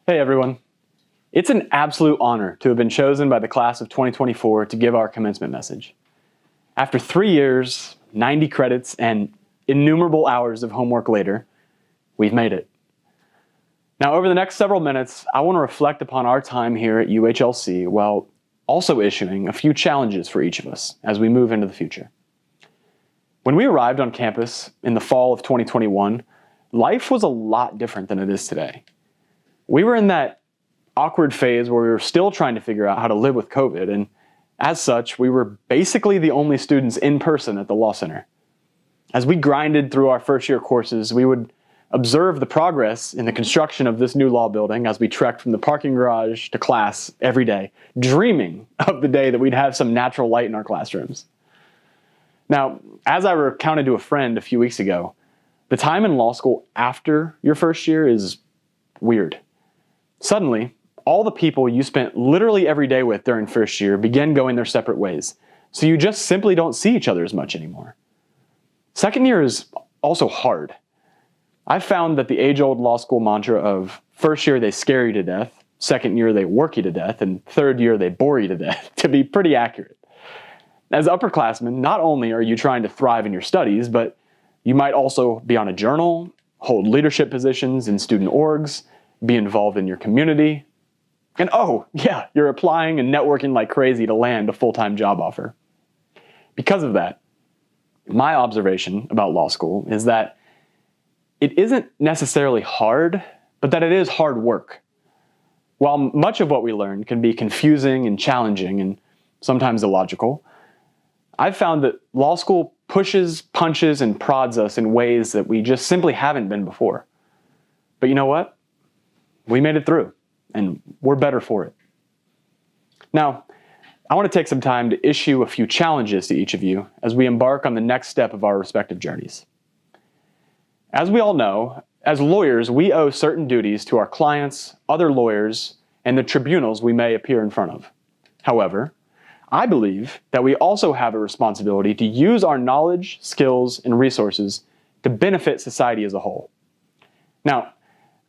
Hey everyone. It's an absolute honor to have been chosen by the class of 2024 to give our commencement message. After 3 years, 90 credits, and innumerable hours of homework later, we've made it. Now, over the next several minutes, I want to reflect upon our time here at UHLC while also issuing a few challenges for each of us as we move into the future. When we arrived on campus in the fall of 2021, life was a lot different than it is today. We were in that awkward phase where we were still trying to figure out how to live with COVID, and as such, we were basically the only students in person at the Law Center. As we grinded through our first year courses, we would observe the progress in the construction of this new law building as we trekked from the parking garage to class every day, dreaming of the day that we'd have some natural light in our classrooms. Now, as I recounted to a friend a few weeks ago, the time in law school after your first year is weird. Suddenly, all the people you spent literally every day with during first year begin going their separate ways, so you just simply don't see each other as much anymore. Second year is also hard. I've found that the age-old law school mantra of first year they scare you to death, second year they work you to death, and third year they bore you to death to be pretty accurate. As upperclassmen, not only are you trying to thrive in your studies, but you might also be on a journal, hold leadership positions in student orgs, be involved in your community, and oh, yeah, you're applying and networking like crazy to land a full-time job offer. Because of that, my observation about law school is that it isn't necessarily hard, but that it is hard work. While much of what we learn can be confusing and challenging and sometimes illogical, I've found that law school pushes, punches, and prods us in ways that we just simply haven't been before. But you know what? We made it through, and we're better for it. Now, I want to take some time to issue a few challenges to each of you as we embark on the next step of our respective journeys. As we all know, as lawyers, we owe certain duties to our clients, other lawyers, and the tribunals we may appear in front of. However, I believe that we also have a responsibility to use our knowledge, skills, and resources to benefit society as a whole. Now,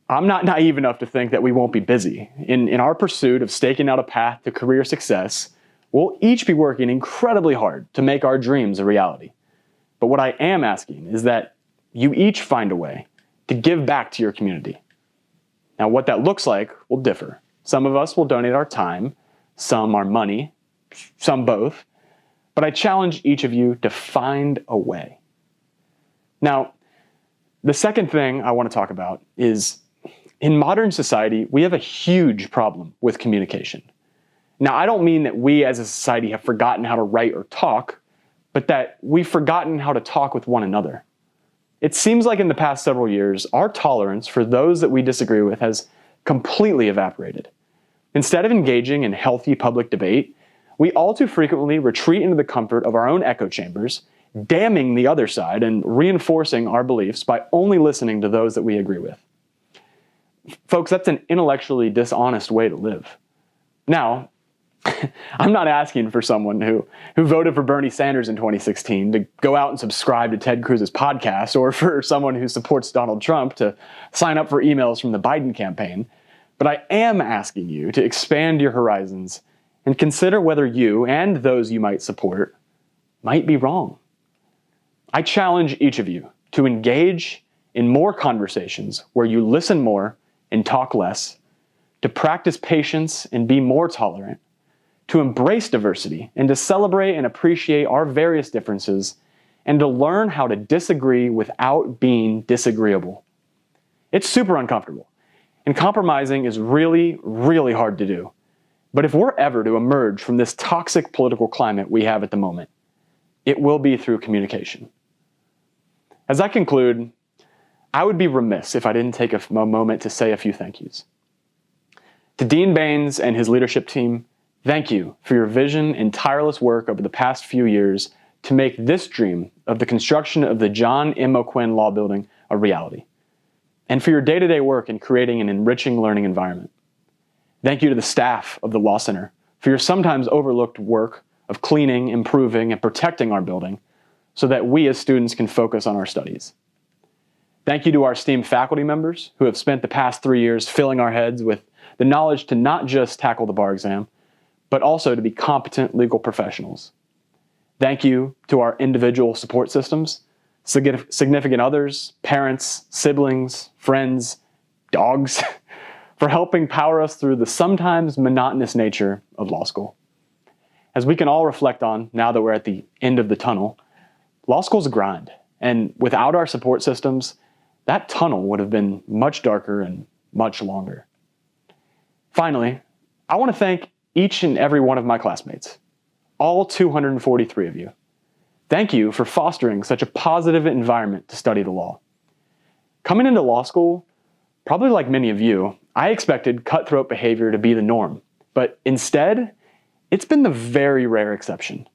I'm not naive enough to think that we won't be busy. In our pursuit of staking out a path to career success, we'll each be working incredibly hard to make our dreams a reality. But what I am asking is that you each find a way to give back to your community. Now, what that looks like will differ. Some of us will donate our time, some our money, some both, but I challenge each of you to find a way. Now, the second thing I want to talk about is in modern society, we have a huge problem with communication. Now, I don't mean that we as a society have forgotten how to write or talk, but that we've forgotten how to talk with one another. It seems like in the past several years, our tolerance for those that we disagree with has completely evaporated. Instead of engaging in healthy public debate, we all too frequently retreat into the comfort of our own echo chambers, damning the other side and reinforcing our beliefs by only listening to those that we agree with. Folks, that's an intellectually dishonest way to live. Now, I'm not asking for someone who voted for Bernie Sanders in 2016 to go out and subscribe to Ted Cruz's podcast, or for someone who supports Donald Trump to sign up for emails from the Biden campaign. But I am asking you to expand your horizons and consider whether you and those you might support might be wrong. I challenge each of you to engage in more conversations where you listen more and talk less, to practice patience and be more tolerant, to embrace diversity and to celebrate and appreciate our various differences, and to learn how to disagree without being disagreeable. It's super uncomfortable, and compromising is really, really hard to do. But if we're ever to emerge from this toxic political climate we have at the moment, it will be through communication. As I conclude, I would be remiss if I didn't take a moment to say a few thank yous. To Dean Baines and his leadership team, thank you for your vision and tireless work over the past few years to make this dream of the construction of the John M. O'Quinn Law Building a reality, and for your day-to-day work in creating an enriching learning environment. Thank you to the staff of the Law Center for your sometimes overlooked work of cleaning, improving, and protecting our building so that we as students can focus on our studies. Thank you to our esteemed faculty members who have spent the past 3 years filling our heads with the knowledge to not just tackle the bar exam, but also to be competent legal professionals. Thank you to our individual support systems, significant others, parents, siblings, friends, dogs, for helping power us through the sometimes monotonous nature of law school. As we can all reflect on now that we're at the end of the tunnel, law school's a grind, and without our support systems, that tunnel would have been much darker and much longer. Finally, I want to thank each and every one of my classmates, all 243 of you. Thank you for fostering such a positive environment to study the law. Coming into law school, probably like many of you, I expected cutthroat behavior to be the norm, but instead, it's been the very rare exception.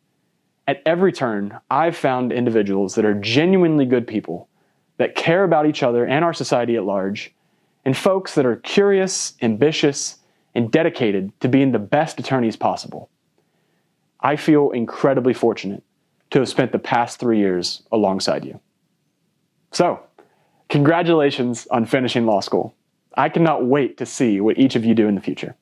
At every turn, I've found individuals that are genuinely good people, that care about each other and our society at large, and folks that are curious, ambitious, and dedicated to being the best attorneys possible. I feel incredibly fortunate to have spent the past 3 years alongside you. So, congratulations on finishing law school. I cannot wait to see what each of you do in the future.